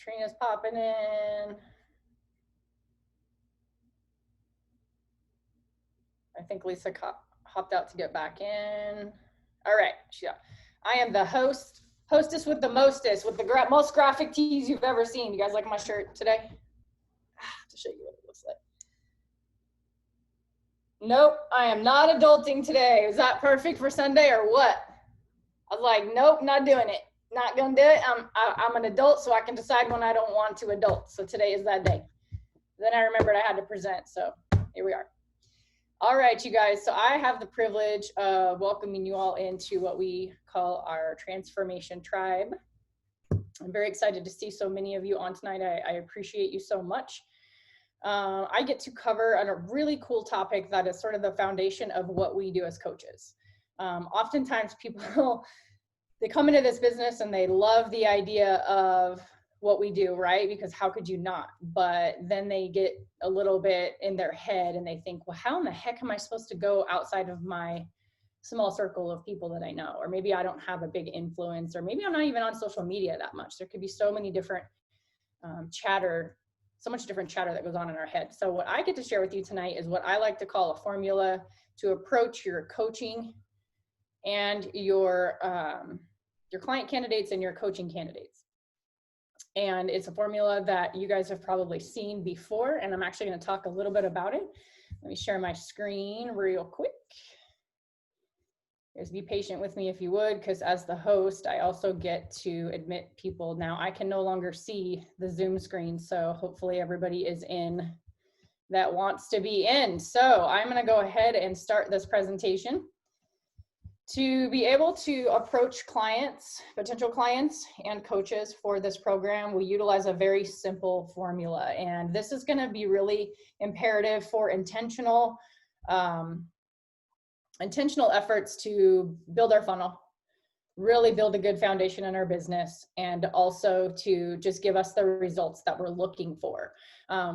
Trina's popping in. I think Lisa hopped out to get back in. All right, I am the hostess with the mostest, with the most graphic tees you've ever seen. You guys like my shirt today? To show you what it looks like. Nope, I am not adulting today. Is that perfect for Sunday or what? I was like, nope, not doing it. Not gonna do it. I'm an adult, so I can decide when I don't want to adult. So today is that day. Then I remembered I had to present, so here we are. All right, you guys, so I have the privilege of welcoming you all into what we call our Transformation Tribe. I'm very excited to see so many of you on tonight. I appreciate you so much. I get to cover a really cool topic that is sort of the foundation of what we do as coaches. Oftentimes people, they come into this business and they love the idea of what we do, right? Because how could you not? But then they get a little bit in their head and they think, well, how in the heck am I supposed to go outside of my small circle of people that I know? Or maybe I don't have a big influence, or maybe I'm not even on social media that much. There could be so many different so much different chatter that goes on in our head. So what I get to share with you tonight is what I like to call a formula to approach your coaching and your client candidates and your coaching candidates. And it's a formula that you guys have probably seen before, and I'm actually going to talk a little bit about it. Let me share my screen real quick. Just be patient with me if you would, because as the host, I also get to admit people. Now I can no longer see the Zoom screen, so hopefully everybody is in that wants to be in. So I'm going to go ahead and start this presentation. To be able to approach clients, potential clients and coaches for this program, we utilize a very simple formula. And this is going to be really imperative for intentional efforts to build our funnel, really build a good foundation in our business, and also to just give us the results that we're looking for.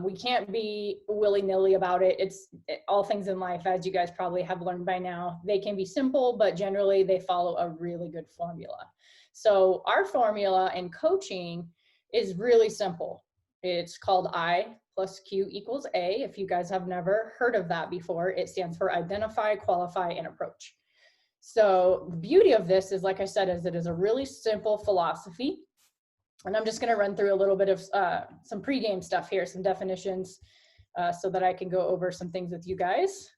We can't be willy-nilly about it. All things in life, as you guys probably have learned by now, they can be simple, but generally they follow a really good formula. So our formula in coaching is really simple. It's called I plus Q equals A. If you guys have never heard of that before, it stands for identify, qualify, and approach. So the beauty of this is, like I said, is it is a really simple philosophy. And I'm just going to run through a little bit of some pregame stuff here, some definitions, so that I can go over some things with you guys.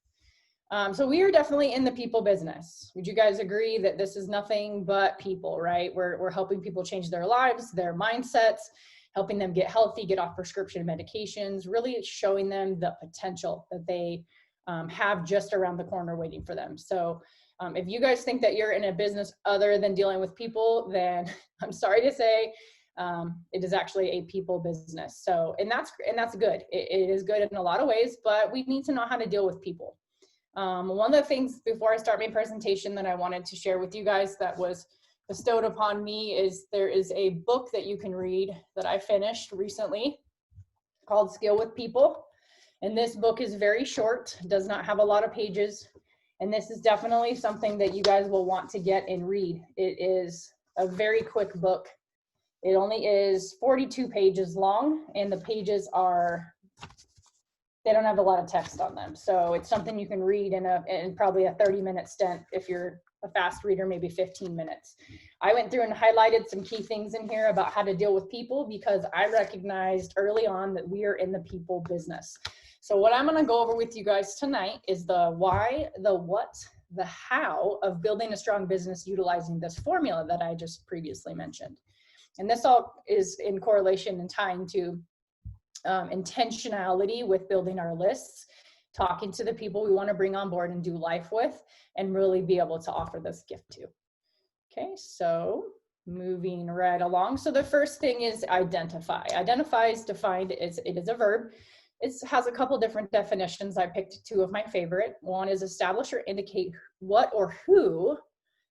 So we are definitely in the people business. Would you guys agree that this is nothing but people, right? We're helping people change their lives, their mindsets, helping them get healthy, get off prescription medications, really showing them the potential that they have just around the corner waiting for them. So if you guys think that you're in a business other than dealing with people, then I'm sorry to say, it is actually a people business. So, and that's good. It is good in a lot of ways, but we need to know how to deal with people. One of the things before I start my presentation that I wanted to share with you guys that was bestowed upon me is there is a book that you can read that I finished recently called Skill with People. And this book is very short, does not have a lot of pages. And this is definitely something that you guys will want to get and read. It is a very quick book. It only is 42 pages long, and the pages they don't have a lot of text on them. So it's something you can read in probably a 30-minute stint. If you're a fast reader, maybe 15 minutes. I went through and highlighted some key things in here about how to deal with people, because I recognized early on that we are in the people business. So what I'm going to go over with you guys tonight is the why, the what, the how of building a strong business utilizing this formula that I just previously mentioned. And this all is in correlation and tying to intentionality with building our lists, talking to the people we want to bring on board and do life with, and really be able to offer this gift to. Okay, so moving right along. So the first thing is identify. Identify is defined as, it is a verb. It has a couple different definitions. I picked two of my favorite. One is establish or indicate what or who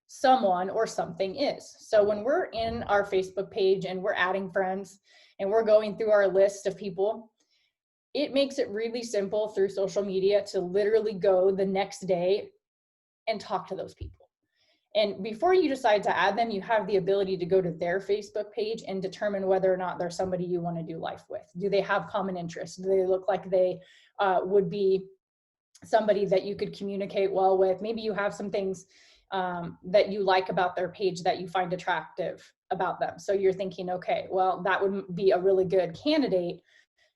someone or something is. So when we're in our Facebook page and we're adding friends and we're going through our list of people, it makes it really simple through social media to literally go the next day and talk to those people. And before you decide to add them, you have the ability to go to their Facebook page and determine whether or not they're somebody you want to do life with. Do they have common interests? Do they look like they would be somebody that you could communicate well with? Maybe you have some things that you like about their page that you find attractive about them. So you're thinking, okay, well, that would be a really good candidate.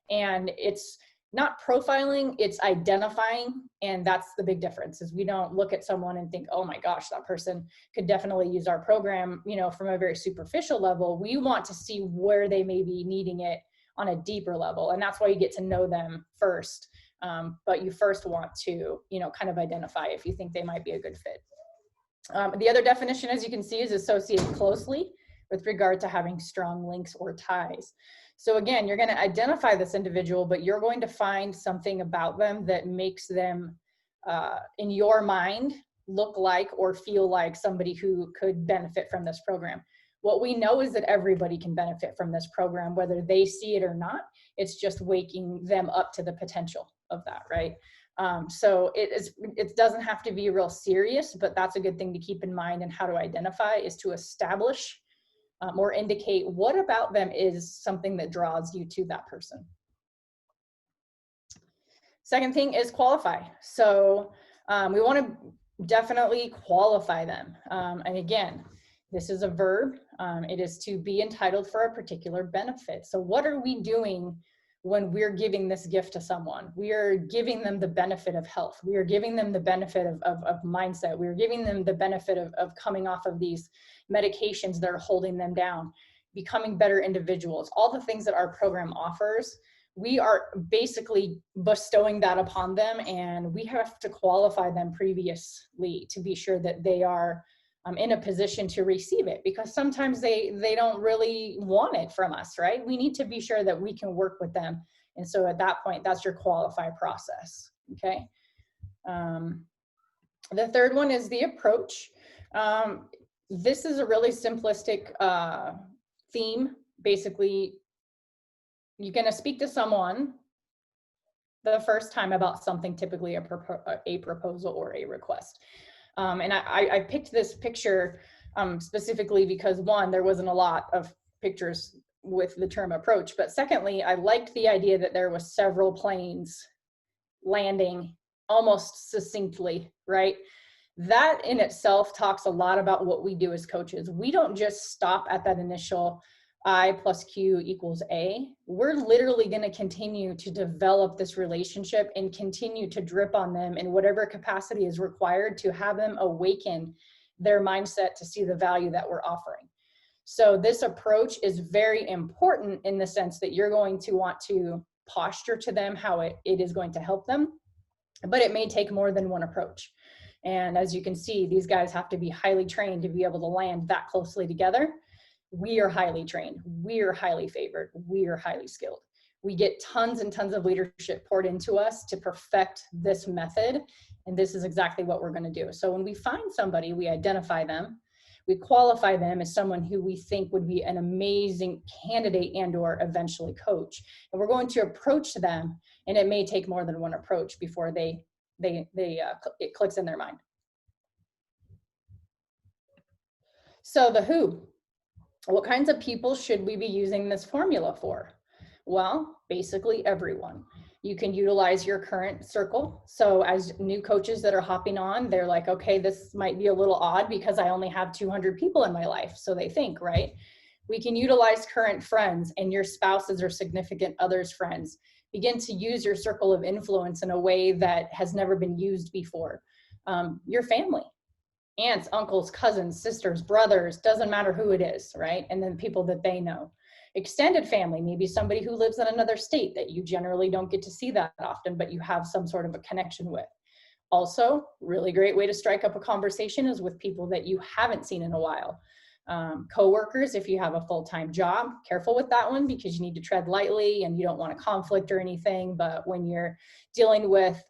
And it's not profiling, it's identifying. And that's the big difference, is we don't look at someone and think, oh my gosh, that person could definitely use our program, you know, from a very superficial level. We want to see where they may be needing it on a deeper level. And that's why you get to know them first. But you first want to, you know, kind of identify if you think they might be a good fit. The other definition, as you can see, is associate closely with regard to having strong links or ties. So again, you're going to identify this individual, but you're going to find something about them that makes them, in your mind, look like or feel like somebody who could benefit from this program. What we know is that everybody can benefit from this program, whether they see it or not. It's just waking them up to the potential of that, right? So it doesn't have to be real serious, but that's a good thing to keep in mind. And how to identify is to establish or indicate what about them is something that draws you to that person. Second thing is qualify. So we want to definitely qualify them. And again, this is a verb. It is to be entitled for a particular benefit. So what are we doing when we're giving this gift to someone? We are giving them the benefit of health. We are giving them the benefit of mindset. We are giving them the benefit of coming off of these medications that are holding them down, becoming better individuals, all the things that our program offers. We are basically bestowing that upon them, and we have to qualify them previously to be sure that they are in a position to receive it, because sometimes they don't really want it from us, right? We need to be sure that we can work with them. And so at that point, that's your qualify process, okay? The third one is the approach. This is a really simplistic theme. Basically, you're gonna speak to someone the first time about something, typically a proposal or a request. And I picked this picture specifically because, one, there wasn't a lot of pictures with the term approach, but secondly, I liked the idea that there was several planes landing almost succinctly, right? That in itself talks a lot about what we do as coaches. We don't just stop at that initial I plus Q equals A. We're literally going to continue to develop this relationship and continue to drip on them in whatever capacity is required to have them awaken their mindset to see the value that we're offering. So this approach is very important in the sense that you're going to want to posture to them how it is going to help them, but it may take more than one approach. And as you can see, these guys have to be highly trained to be able to land that closely together. We are highly trained. We are highly favored. We are highly skilled. We get tons and tons of leadership poured into us to perfect this method. And this is exactly what we're going to do. So when we find somebody, we identify them. We qualify them as someone who we think would be an amazing candidate and or eventually coach. And we're going to approach them. And it may take more than one approach before it clicks in their mind. So the who. What kinds of people should we be using this formula for? Well, basically everyone. You can utilize your current circle. So as new coaches that are hopping on, they're like, okay, this might be a little odd because I only have 200 people in my life. So they think, right? We can utilize current friends and your spouses or significant others' friends. Begin to use your circle of influence in a way that has never been used before. Your family. Aunts, uncles, cousins, sisters, brothers, doesn't matter who it is, right? And then people that they know. Extended family, maybe somebody who lives in another state that you generally don't get to see that often, but you have some sort of a connection with. Also, really great way to strike up a conversation is with people that you haven't seen in a while. Coworkers, if you have a full-time job, careful with that one because you need to tread lightly and you don't want a conflict or anything. But when you're dealing with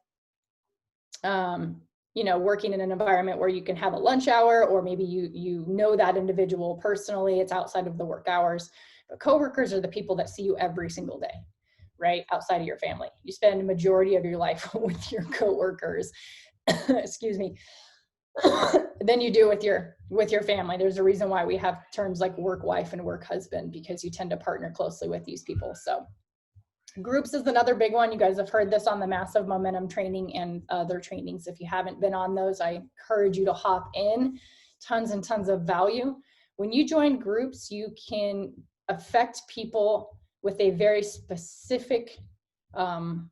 working in an environment where you can have a lunch hour, or maybe you know that individual personally, it's outside of the work hours. But coworkers are the people that see you every single day, right? Outside of your family. You spend a majority of your life with your coworkers. Excuse me. than you do with your family. There's a reason why we have terms like work wife and work husband, because you tend to partner closely with these people. So groups is another big one. You guys have heard this on the Massive Momentum training and other trainings. If you haven't been on those, I encourage you to hop in. Tons and tons of value. When you join groups, you can affect people with a very specific, what's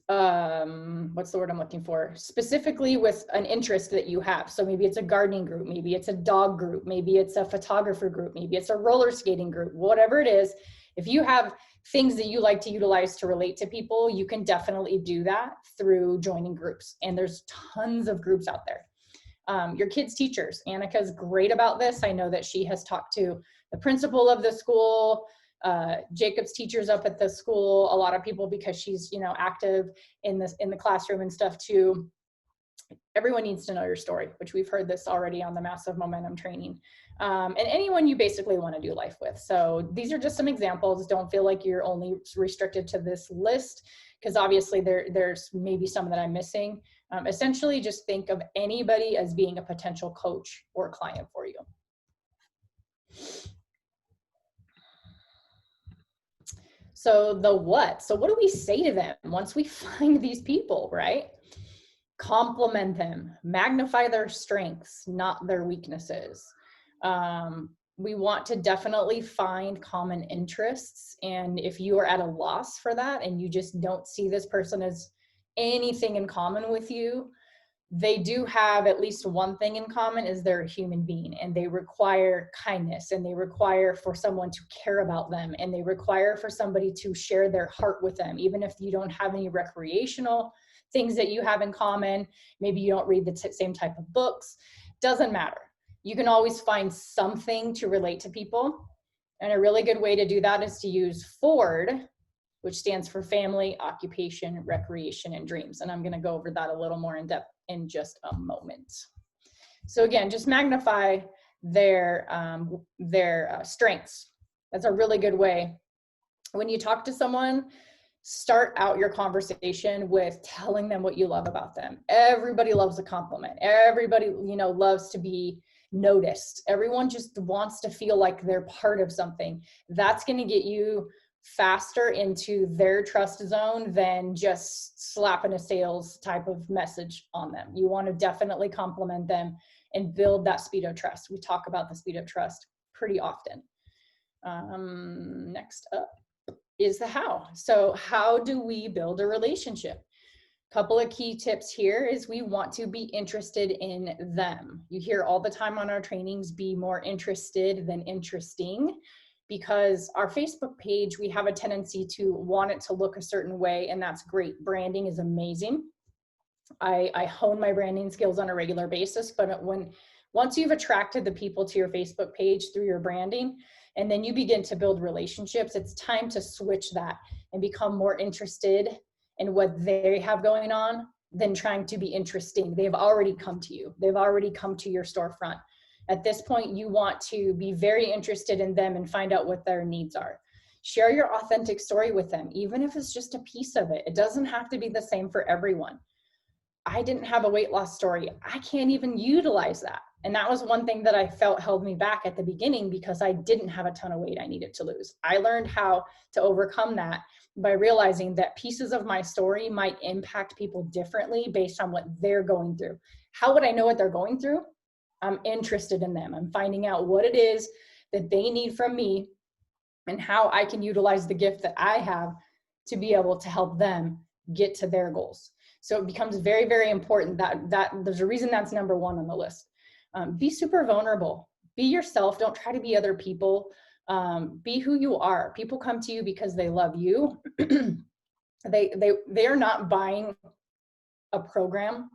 the word I'm looking for? Specifically with an interest that you have. So maybe it's a gardening group, maybe it's a dog group, maybe it's a photographer group, maybe it's a roller skating group, whatever it is. If you have things that you like to utilize to relate to people, you can definitely do that through joining groups. And there's tons of groups out there. Your kids' teachers. Annika's great about this. I know that she has talked to the principal of the school, Jacob's teachers up at the school, a lot of people, because she's, you know, active in the classroom and stuff too. Everyone needs to know your story, which we've heard this already on the Massive Momentum training. And anyone you basically want to do life with. So these are just some examples. Don't feel like you're only restricted to this list, because obviously there's maybe some that I'm missing. Essentially, just think of anybody as being a potential coach or client for you. So the what? So what do we say to them once we find these people, right? Compliment them, magnify their strengths, not their weaknesses. We want to definitely find common interests. And if you are at a loss for that and you just don't see this person as anything in common with you, they do have at least one thing in common, is they're a human being, and they require kindness, and they require for someone to care about them, and they require for somebody to share their heart with them. Even if you don't have any recreational things that you have in common, maybe you don't read the same type of books, doesn't matter. You can always find something to relate to people. And a really good way to do that is to use FORD, which stands for family, occupation, recreation, and dreams. And I'm going to go over that a little more in depth in just a moment. So again, just magnify their strengths. That's a really good way. When you talk to someone, start out your conversation with telling them what you love about them. Everybody loves a compliment. Everybody, you know, loves to be noticed. Everyone just wants to feel like they're part of something. That's going to get you faster into their trust zone than just slapping a sales type of message on them. You want to definitely compliment them and build that speed of trust. We talk about the speed of trust pretty often. Next up is the how. So how do we build a relationship? Couple of key tips here is we want to be interested in them. You hear all the time on our trainings, be more interested than interesting, because our Facebook page, we have a tendency to want it to look a certain way, and that's great. Branding is amazing. I hone my branding skills on a regular basis, but once you've attracted the people to your Facebook page through your branding, and then you begin to build relationships, it's time to switch that and become more interested in what they have going on than trying to be interesting. They've already come to you. They've already come to your storefront. At this point, you want to be very interested in them and find out what their needs are. Share your authentic story with them, even if it's just a piece of it. It doesn't have to be the same for everyone. I didn't have a weight loss story. I can't even utilize that. And that was one thing that I felt held me back at the beginning, because I didn't have a ton of weight I needed to lose. I learned how to overcome that by realizing that pieces of my story might impact people differently based on what they're going through. How would I know what they're going through? I'm interested in them. I'm finding out what it is that they need from me and how I can utilize the gift that I have to be able to help them get to their goals. So it becomes very, very important that there's a reason that's number one on the list. Be super vulnerable. Be yourself. Don't try to be other people. Be who you are. People come to you because they love you. They are not buying a program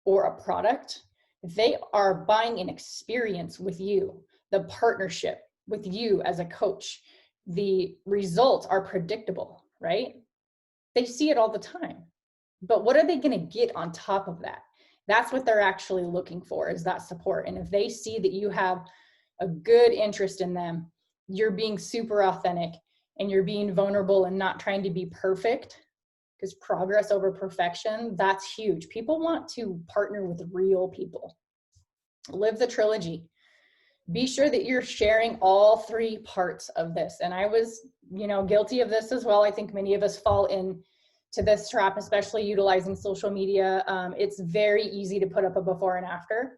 or a product. They are buying an experience with you, the partnership with you as a coach. The results are predictable, right? They see it all the time. But what are they going to get on top of that? That's what they're actually looking for, is that support. And if they see that you have a good interest in them, you're being super authentic and you're being vulnerable and not trying to be perfect, because progress over perfection, that's huge. People want to partner with real people. Live the trilogy. Be sure that you're sharing all three parts of this. And I was, guilty of this as well. I think many of us fall into this trap, especially utilizing social media. It's very easy to put up a before and after.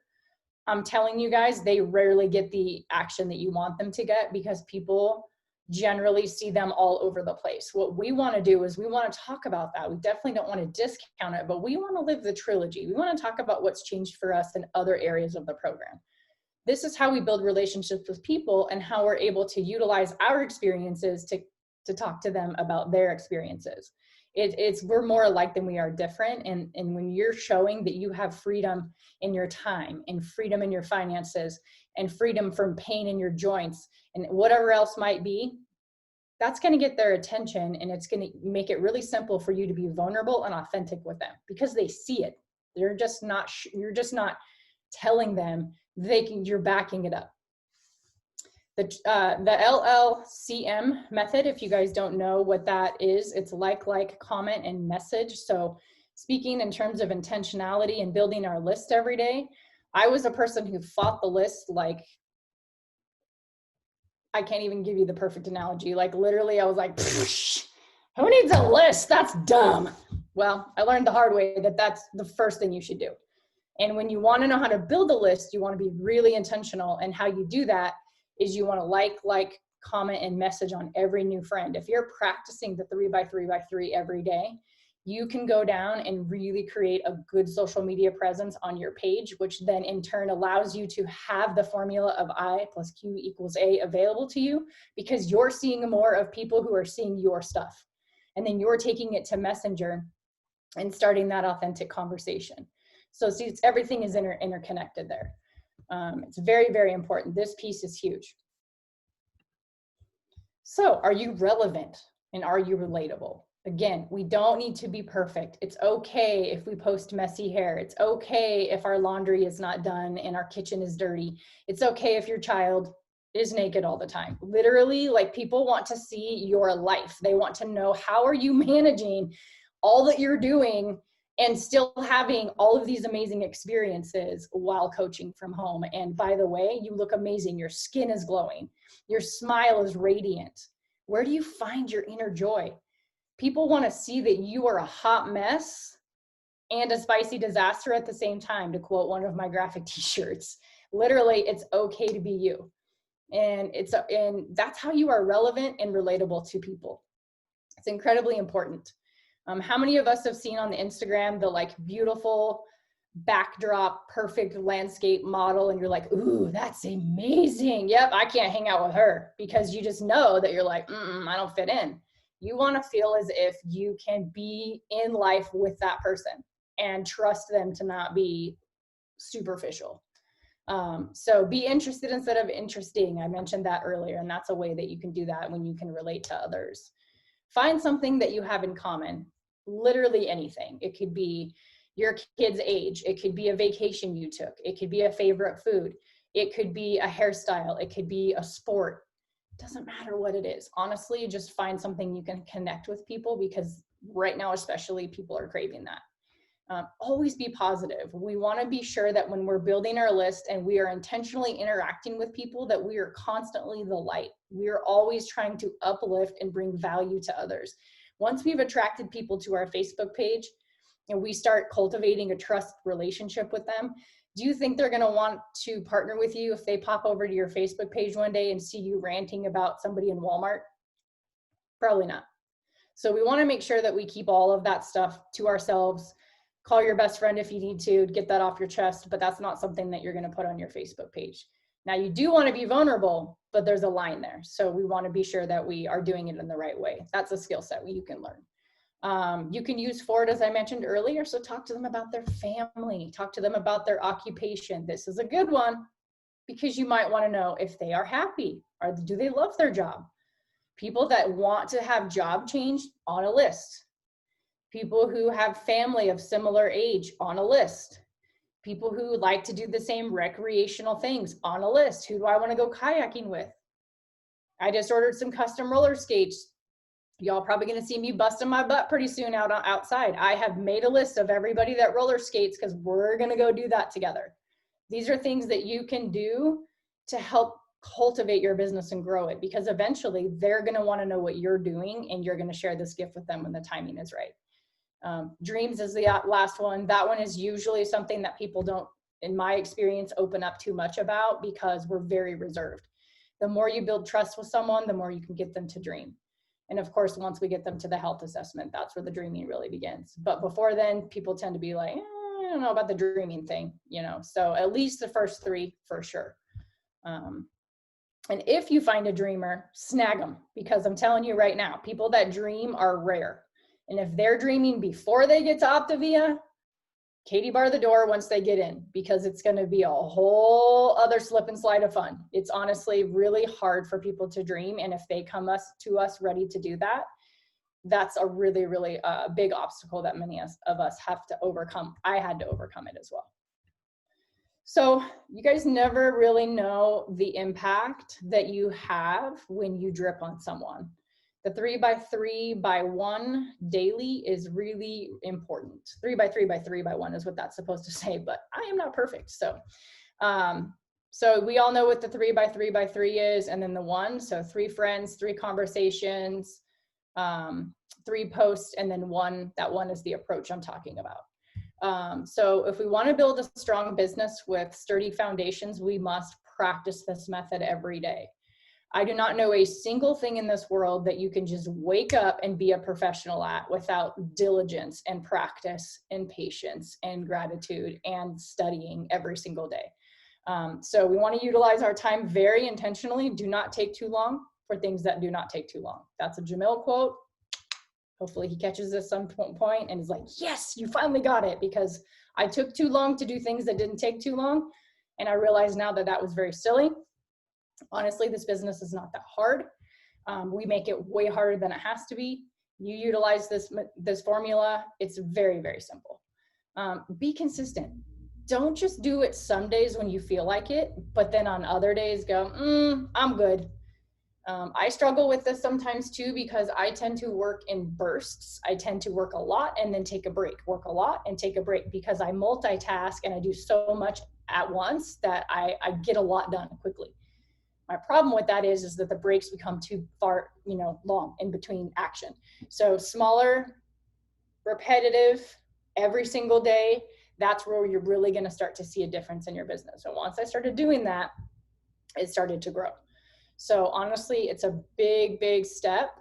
I'm telling you guys, they rarely get the action that you want them to get because people generally see them all over the place. What we want to do is we want to talk about that. We definitely don't want to discount it, but we want to live the trilogy. We want to talk about what's changed for us in other areas of the program. This is how we build relationships with people and how we're able to utilize our experiences to talk to them about their experiences. We're more alike than we are different. And when you're showing that you have freedom in your time and freedom in your finances and freedom from pain in your joints and whatever else might be, that's going to get their attention, and it's going to make it really simple for you to be vulnerable and authentic with them because they see it. You're just not telling them, you're backing it up. The LLCM method, if you guys don't know what that is, it's like, comment, and message. So speaking in terms of intentionality and building our list every day, I was a person who fought the list like, I can't even give you the perfect analogy. Like literally I was like, who needs a list? That's dumb. Well, I learned the hard way that that's the first thing you should do. And when you want to know how to build a list, you want to be really intentional. And how you do that is you want to like, comment, and message on every new friend. If you're practicing the 3x3x3 every day, you can go down and really create a good social media presence on your page, which then in turn allows you to have the formula of I plus Q equals A available to you because you're seeing more of people who are seeing your stuff. And then you're taking it to Messenger and starting that authentic conversation. So see, everything is interconnected there. It's very, very important. This piece is huge. So are you relevant and are you relatable? Again, we don't need to be perfect. It's okay if we post messy hair. It's okay if our laundry is not done and our kitchen is dirty. It's okay if your child is naked all the time. Literally, like, people want to see your life. They want to know, how are you managing all that you're doing and still having all of these amazing experiences while coaching from home? And by the way, you look amazing. Your skin is glowing. Your smile is radiant. Where do you find your inner joy? People want to see that you are a hot mess and a spicy disaster at the same time, to quote one of my graphic t-shirts. Literally, it's okay to be you. And that's how you are relevant and relatable to people. It's incredibly important. How many of us have seen on the Instagram the like beautiful backdrop, perfect landscape model, and you're like, ooh, that's amazing. Yep, I can't hang out with her, because you just know that you're like, I don't fit in. You want to feel as if you can be in life with that person and trust them to not be superficial. So be interested instead of interesting. I mentioned that earlier, and that's a way that you can do that when you can relate to others. Find something that you have in common, literally anything. It could be your kid's age. It could be a vacation you took. It could be a favorite food. It could be a hairstyle. It could be a sport. It doesn't matter what it is. Honestly, just find something you can connect with people, because right now, especially, people are craving that. Always be positive. We want to be sure that when we're building our list and we are intentionally interacting with people, that we are constantly the light. We are always trying to uplift and bring value to others. Once we've attracted people to our Facebook page and we start cultivating a trust relationship with them, do you think they're going to want to partner with you if they pop over to your Facebook page one day and see you ranting about somebody in Walmart? Probably not. So we want to make sure that we keep all of that stuff to ourselves. Call your best friend if you need to get that off your chest, but that's not something that you're going to put on your Facebook page. Now, you do want to be vulnerable, but there's a line there. So we want to be sure that we are doing it in the right way. That's a skill set you can learn. You can use Ford, as I mentioned earlier. So talk to them about their family, talk to them about their occupation. This is a good one, because you might want to know if they are happy, or do they love their job? People that want to have job change, on a list. People who have family of similar age, on a list. People who like to do the same recreational things, on a list. Who do I want to go kayaking with? I just ordered some custom roller skates. Y'all probably going to see me busting my butt pretty soon outside. I have made a list of everybody that roller skates because we're going to go do that together. These are things that you can do to help cultivate your business and grow it, because eventually they're going to want to know what you're doing, and you're going to share this gift with them when the timing is right. Dreams is the last one. That one is usually something that people don't, in my experience, open up too much about because we're very reserved. The more you build trust with someone, the more you can get them to dream. And of course, once we get them to the health assessment, that's where the dreaming really begins. But before then, people tend to be like, I don't know about the dreaming thing, so at least the first 3 for sure. And if you find a dreamer, snag them, because I'm telling you right now, people that dream are rare. And if they're dreaming before they get to Optavia, Katie bar the door once they get in, because it's going to be a whole other slip and slide of fun. It's honestly really hard for people to dream. And if they come to us ready to do that, that's a really, really big obstacle that many of us have to overcome. I had to overcome it as well. So you guys never really know the impact that you have when you drip on someone. The 3x3x1 daily is really important. 3x3x3x1 is what that's supposed to say, but I am not perfect. So we all know what the 3x3x3 is, and then the 1. So 3 friends, 3 conversations, 3 posts, and then 1. That 1 is the approach I'm talking about. So if we want to build a strong business with sturdy foundations, we must practice this method every day. I do not know a single thing in this world that you can just wake up and be a professional at without diligence and practice and patience and gratitude and studying every single day. So we want to utilize our time very intentionally. Do not take too long for things that do not take too long. That's a Jamil quote. Hopefully he catches this some point and is like, yes, you finally got it, because I took too long to do things that didn't take too long. And I realize now that that was very silly. Honestly, this business is not that hard. We make it way harder than it has to be. You utilize this formula. It's very, very simple. Be consistent. Don't just do it some days when you feel like it, but then on other days go, I'm good. I struggle with this sometimes too, because I tend to work in bursts. I tend to work a lot and then take a break, work a lot and take a break, because I multitask and I do so much at once that I get a lot done quickly. My problem with that is that the breaks become too far, long in between action. So smaller, repetitive, every single day, that's where you're really going to start to see a difference in your business. So once I started doing that, it started to grow. So honestly, it's a big, big step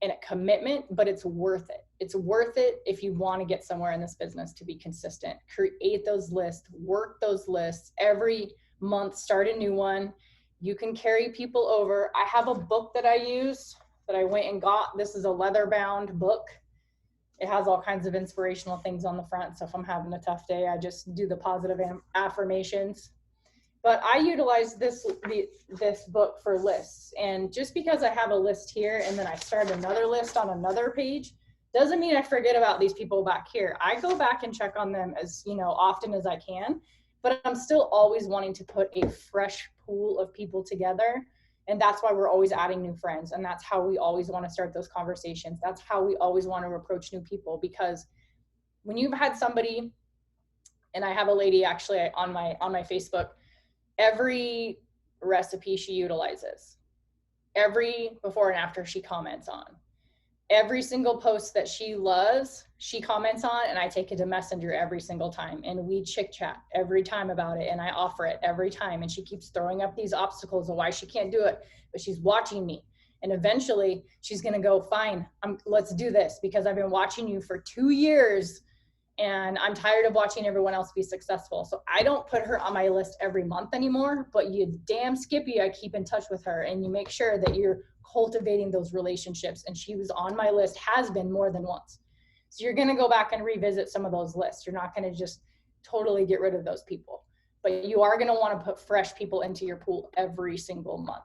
and a commitment, but it's worth it. It's worth it if you want to get somewhere in this business, to be consistent. Create those lists, work those lists every month, start a new one. You can carry people over. I have a book that I use that I went and got. This is a leather-bound book. It has all kinds of inspirational things on the front. So if I'm having a tough day, I just do the positive affirmations. But I utilize this book for lists. And just because I have a list here and then I start another list on another page, doesn't mean I forget about these people back here. I go back and check on them as often as I can, but I'm still always wanting to put a fresh pool of people together. And that's why we're always adding new friends. And that's how we always want to start those conversations. That's how we always want to approach new people, because when you've had somebody, and I have a lady actually on my Facebook, every recipe she utilizes, every before and after she comments on, every single post that she loves, she comments on, and I take it to Messenger every single time. And we chit chat every time about it. And I offer it every time. And she keeps throwing up these obstacles of why she can't do it, but she's watching me. And eventually she's going to go, fine, let's do this, because I've been watching you for 2 years and I'm tired of watching everyone else be successful. So I don't put her on my list every month anymore, but you damn Skippy, I keep in touch with her, and you make sure that you're cultivating those relationships. And she was on my list, has been more than once. So you're going to go back and revisit some of those lists. You're not going to just totally get rid of those people, but you are going to want to put fresh people into your pool every single month.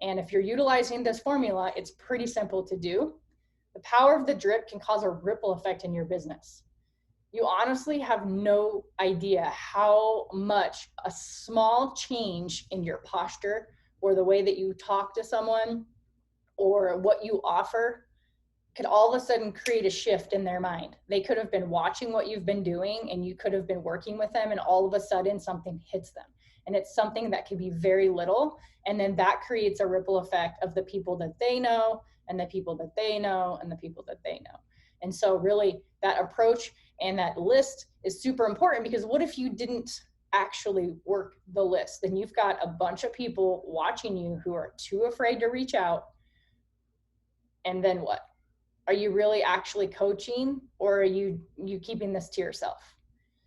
And if you're utilizing this formula, it's pretty simple to do. The power of the drip can cause a ripple effect in your business. You honestly have no idea how much a small change in your posture or the way that you talk to someone or what you offer could all of a sudden create a shift in their mind. They could have been watching what you've been doing and you could have been working with them, and all of a sudden something hits them. And it's something that could be very little. And then that creates a ripple effect of the people that they know and the people that they know and the people that they know. And so really that approach and that list is super important, because what if you didn't actually work the list? Then you've got a bunch of people watching you who are too afraid to reach out. And then what? Are you really actually coaching, or are you keeping this to yourself?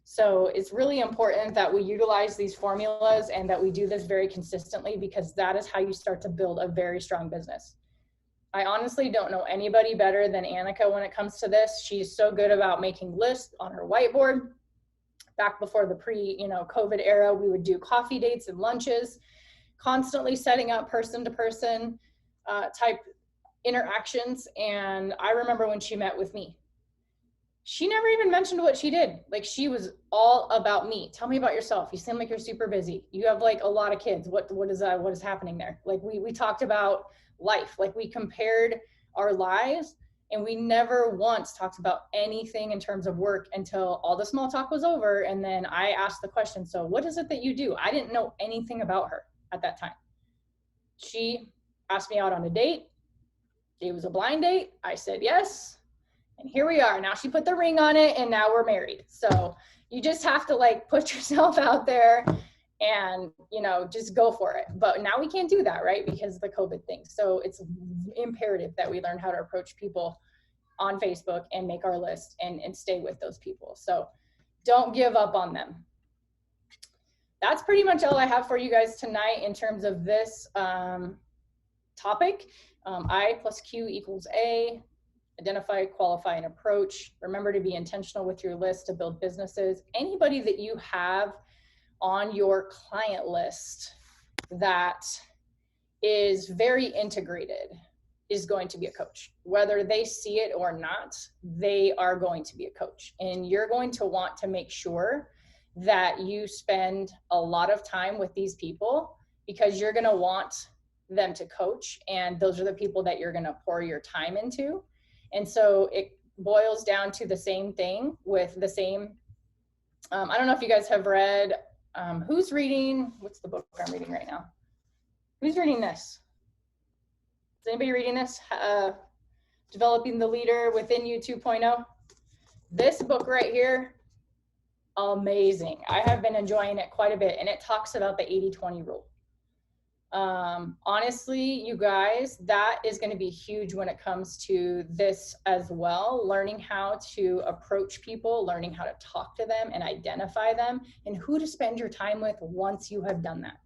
So it's really important that we utilize these formulas and that we do this very consistently, because that is how you start to build a very strong business. I honestly don't know anybody better than Annika when it comes to this. She's so good about making lists on her whiteboard. Back before the COVID era, we would do coffee dates and lunches, constantly setting up person-to-person type interactions. And I remember when she met with me, she never even mentioned what she did. Like, she was all about me. Tell me about yourself. You seem like you're super busy. You have like a lot of kids. What is happening there? Like, we talked about life. Like, we compared our lives, and we never once talked about anything in terms of work until all the small talk was over. And then I asked the question, so what is it that you do? I didn't know anything about her at that time. She asked me out on a date. It was a blind date. I said yes. And here we are. Now she put the ring on it, and now we're married. So you just have to like put yourself out there and, just go for it. But now we can't do that, right? Because of the COVID thing. So it's imperative that we learn how to approach people on Facebook and make our list and stay with those people. So don't give up on them. That's pretty much all I have for you guys tonight in terms of this topic. I plus Q equals A. Identify, qualify, and approach. Remember to be intentional with your list to build businesses. Anybody that you have on your client list that is very integrated is going to be a coach. Whether they see it or not, they are going to be a coach. And you're going to want to make sure that you spend a lot of time with these people, because you're going to want them to coach, and those are the people that you're going to pour your time into. And so it boils down to the same thing with the same, I don't know if you guys have read, who's reading, what's the book I'm reading right now? Who's reading this? Is anybody reading this? Developing the Leader Within You 2.0. This book right here, amazing. I have been enjoying it quite a bit, and it talks about the 80-20 rule. Honestly, you guys, that is going to be huge when it comes to this as well. Learning how to approach people, learning how to talk to them and identify them, and who to spend your time with once you have done that.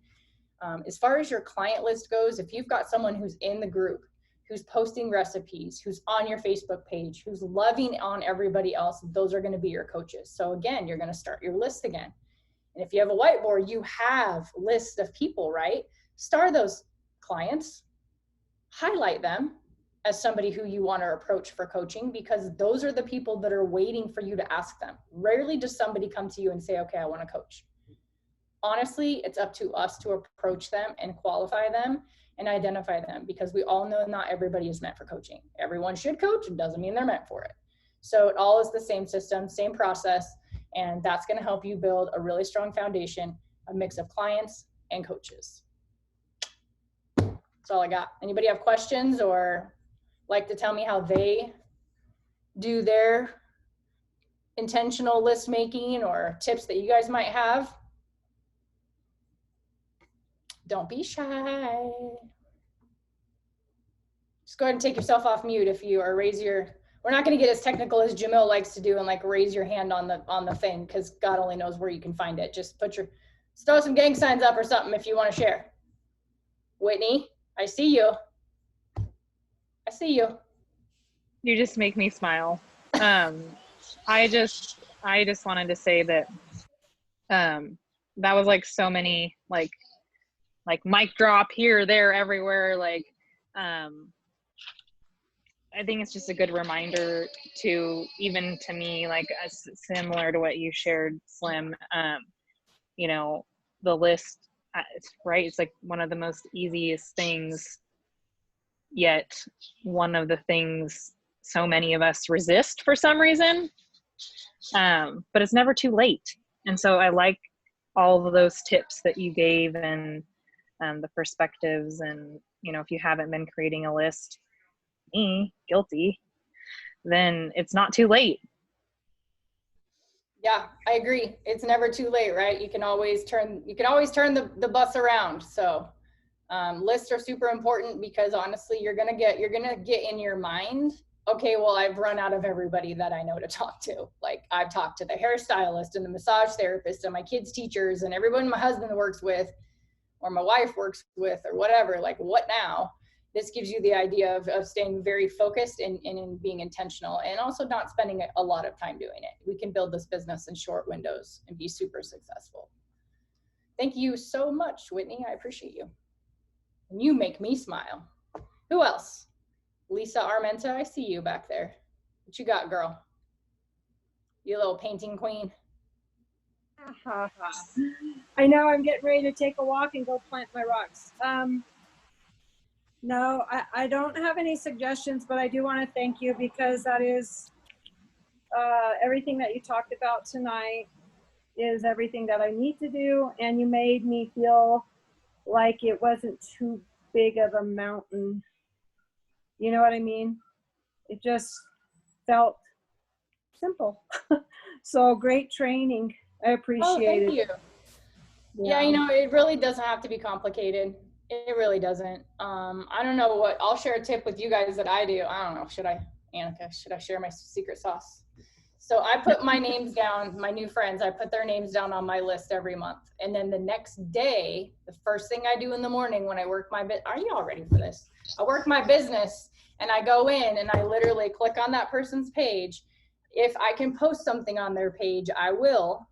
As far as your client list goes, if you've got someone who's in the group, who's posting recipes, who's on your Facebook page, who's loving on everybody else, those are going to be your coaches. So again, you're going to start your list again. And if you have a whiteboard, you have lists of people, right? Star those clients, highlight them as somebody who you want to approach for coaching, because those are the people that are waiting for you to ask them. Rarely does somebody come to you and say, okay, I want to coach. Honestly, it's up to us to approach them and qualify them and identify them, because we all know not everybody is meant for coaching. Everyone should coach, it doesn't mean they're meant for it. So it all is the same system, same process, and that's going to help you build a really strong foundation, a mix of clients and coaches. That's all I got. Anybody have questions or like to tell me how they do their intentional list making, or tips that you guys might have? Don't be shy. Just go ahead and take yourself off mute if you are, we're not going to get as technical as Jamil likes to do and like raise your hand on the thing, because God only knows where you can find it. Just throw some gang signs up or something if you want to share. Whitney, I see you. I see you. You just make me smile. I just wanted to say that that was like so many like mic drop here, there, everywhere. Like I think it's just a good reminder to, even to me, like similar to what you shared, Slim, the list, right? It's like one of the most easiest things, yet one of the things so many of us resist for some reason. But it's never too late. And so I like all of those tips that you gave, and the perspectives. And, you know, if you haven't been creating a list, me, guilty, then it's not too late. Yeah, I agree. It's never too late, right? You can always turn the bus around. So lists are super important, because honestly, you're gonna get in your mind, okay, well, I've run out of everybody that I know to talk to. Like, I've talked to the hairstylist and the massage therapist and my kids' teachers and everyone my husband works with or my wife works with or whatever. Like, what now? This gives you the idea of staying very focused and in being intentional, and also not spending a lot of time doing it. We can build this business in short windows and be super successful. Thank you so much, Whitney. I appreciate you. And you make me smile. Who else? Lisa Armenta, I see you back there. What you got, girl? You little painting queen. I know I'm getting ready to take a walk and go plant my rocks. No, I don't have any suggestions, but I do want to thank you, because that is everything that you talked about tonight is everything that I need to do. And you made me feel like it wasn't too big of a mountain. You know what I mean? It just felt simple. So great training. I appreciate it. Thank you. Yeah, you know, it really doesn't have to be complicated. It really doesn't. I don't know what, I'll share a tip with you guys that I do. I don't know, Annika, should I share my secret sauce? So I put my names down, my new friends, I put their names down on my list every month. And then the next day, the first thing I do in the morning when I work my are you all ready for this? I work my business and I go in and I literally click on that person's page. If I can post something on their page, I will,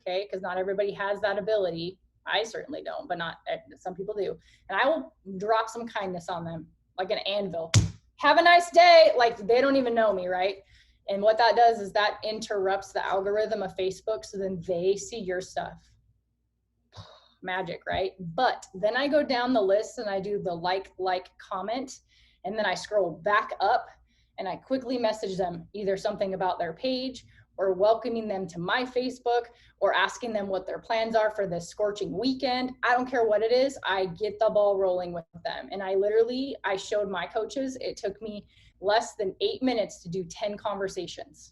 okay? Because not everybody has that ability. I certainly don't, but not some people do. And I will drop some kindness on them, like an anvil. Have a nice day. Like, they don't even know me, right? And what that does is that interrupts the algorithm of Facebook, so then they see your stuff. Magic, right? But then I go down the list and I do the like, comment, and then I scroll back up and I quickly message them either something about their page or welcoming them to my Facebook or asking them what their plans are for this scorching weekend. I don't care what it is, I get the ball rolling with them. And I showed my coaches, it took me less than 8 minutes to do 10 conversations.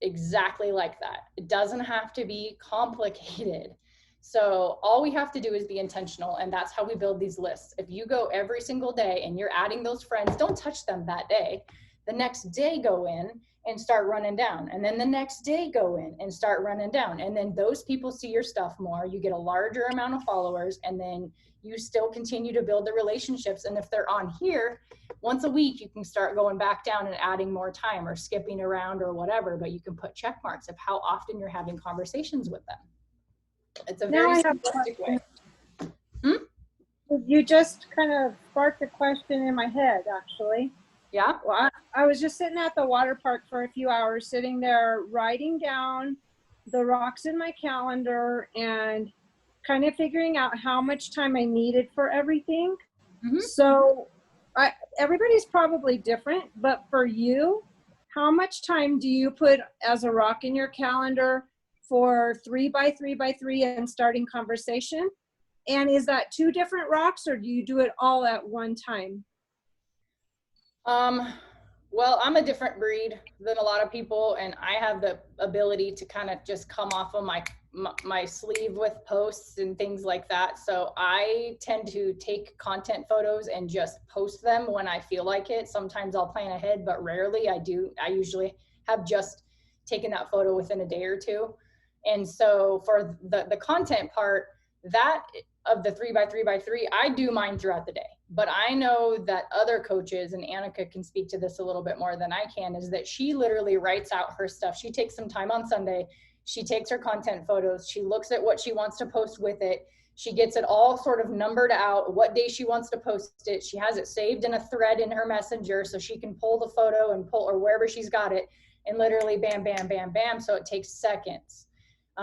Exactly like that. It doesn't have to be complicated. So all we have to do is be intentional, and that's how we build these lists. If you go every single day and you're adding those friends, don't touch them that day. The next day go in and start running down, and then the next day go in and start running down, and then those people see your stuff more, you get a larger amount of followers, and then you still continue to build the relationships. And if they're on here once a week, you can start going back down and adding more time or skipping around or whatever, but you can put check marks of how often you're having conversations with them. It's a very simplistic way. You just kind of sparked a question in my head, actually. Yeah. Well, I was just sitting at the water park for a few hours, sitting there writing down the rocks in my calendar and kind of figuring out how much time I needed for everything. Mm-hmm. So everybody's probably different, but for you, how much time do you put as a rock in your calendar for 3x3x3 and starting conversation? And is that 2 different rocks, or do you do it all at one time? Well, I'm a different breed than a lot of people, and I have the ability to kind of just come off of my sleeve with posts and things like that. So I tend to take content photos and just post them when I feel like it. Sometimes I'll plan ahead, but rarely I do. I usually have just taken that photo within a day or two. And so for the content part, that of the 3x3x3, I do mine throughout the day. But I know that other coaches, and Annika can speak to this a little bit more than I can, is that she literally writes out her stuff. She takes some time on Sunday. She takes her content photos. She looks at what she wants to post with it. She gets it all sort of numbered out, what day she wants to post it. She has it saved in a thread in her messenger so she can pull the photo and pull, or wherever she's got it, and literally bam, bam, bam, bam. So it takes seconds.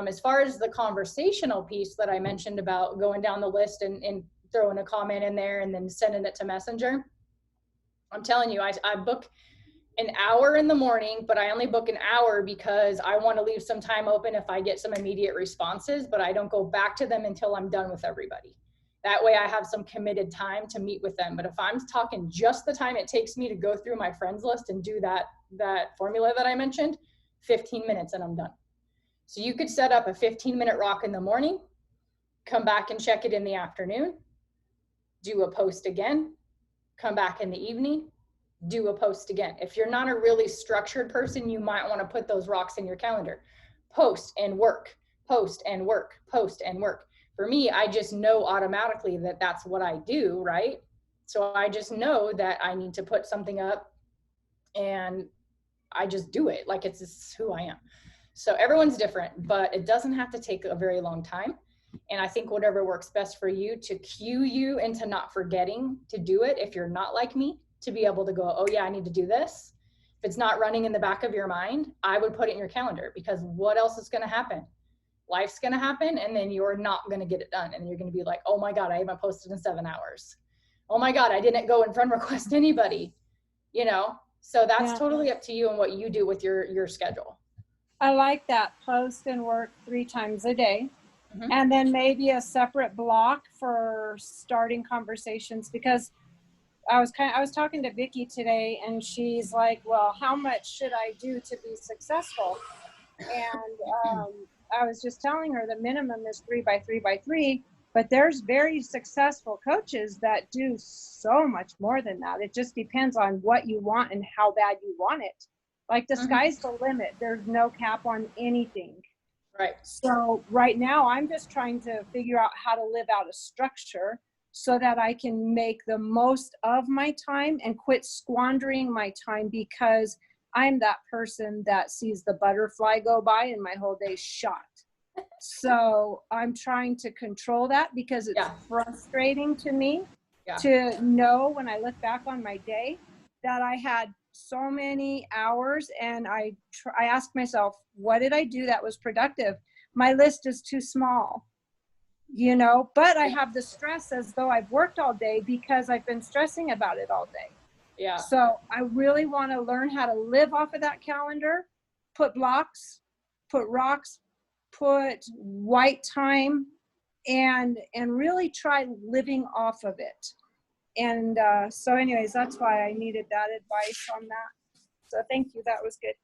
As far as the conversational piece that I mentioned about going down the list and throwing a comment in there and then sending it to Messenger, I'm telling you, I book an hour in the morning, but I only book an hour because I want to leave some time open if I get some immediate responses, but I don't go back to them until I'm done with everybody. That way I have some committed time to meet with them. But if I'm talking just the time it takes me to go through my friends list and do that formula that I mentioned, 15 minutes and I'm done. So you could set up a 15-minute rock in the morning, come back and check it in the afternoon, do a post again, come back in the evening, do a post again. If you're not a really structured person, you might want to put those rocks in your calendar. Post and work, post and work, post and work. For me, I just know automatically that that's what I do, right? So I just know that I need to put something up and I just do it like it's just who I am. So everyone's different, but it doesn't have to take a very long time. And I think whatever works best for you to cue you into not forgetting to do it, if you're not like me, to be able to go, oh yeah, I need to do this. If it's not running in the back of your mind, I would put it in your calendar, because what else is going to happen? Life's going to happen, and then you're not going to get it done. And you're going to be like, oh my God, I haven't posted in 7 hours. Oh my God, I didn't go and friend request anybody, you know? So that's totally up to you and what you do with your schedule. I like that. Post and work 3 times a day. And then maybe a separate block for starting conversations, because I was talking to Vicky today, and she's like, well, how much should I do to be successful? And I was just telling her the minimum is 3 by 3 by 3, but there's very successful coaches that do so much more than that. It just depends on what you want and how bad you want it. Like the sky's the limit. There's no cap on anything. Right. So right now I'm just trying to figure out how to live out a structure so that I can make the most of my time and quit squandering my time, because I'm that person that sees the butterfly go by and my whole day's shot. So I'm trying to control that, because it's frustrating to me to know when I look back on my day that I had so many hours, and I ask myself, what did I do that was productive? My list is too small, you know, but I have the stress as though I've worked all day because I've been stressing about it all day. Yeah. So I really want to learn how to live off of that calendar, put blocks, put rocks, put white time, and really try living off of it. And so anyways, that's why I needed that advice on that. So thank you. That was good.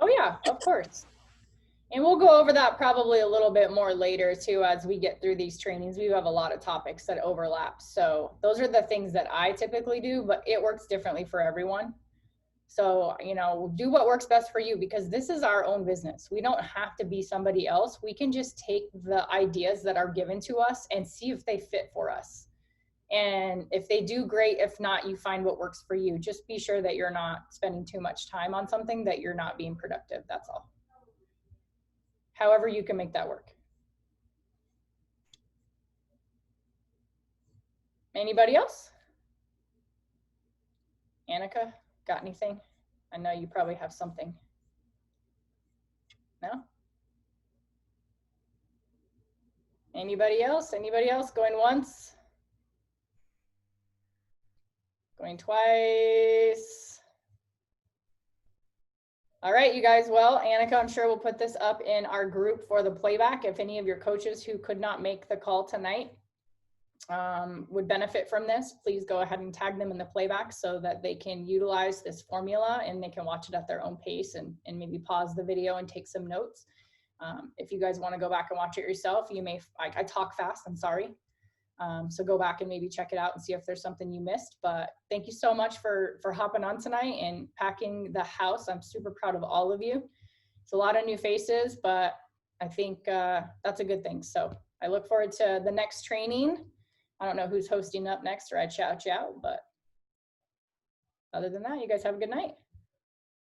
Oh yeah, of course. And we'll go over that probably a little bit more later too, as we get through these trainings. We have a lot of topics that overlap. So those are the things that I typically do, but it works differently for everyone. So, you know, do what works best for you, because this is our own business. We don't have to be somebody else. We can just take the ideas that are given to us and see if they fit for us. And if they do, great. If not, you find what works for you. Just be sure that you're not spending too much time on something that you're not being productive. That's all. However you can make that work. Anybody else? Annika, got anything? I know you probably have something. No? Anybody else? Anybody else? Going once? Going twice? All right, you guys. Well, Annika, I'm sure we'll put this up in our group for the playback. If any of your coaches who could not make the call tonight would benefit from this, please go ahead and tag them in the playback so that they can utilize this formula and they can watch it at their own pace and maybe pause the video and take some notes. If you guys want to go back and watch it yourself, you may, I talk fast, I'm sorry. So go back and maybe check it out and see if there's something you missed. But thank you so much for hopping on tonight and packing the house. I'm super proud of all of you. It's a lot of new faces, but I think that's a good thing. So I look forward to the next training. I don't know who's hosting up next, or I'd shout you out, but other than that, you guys have a good night.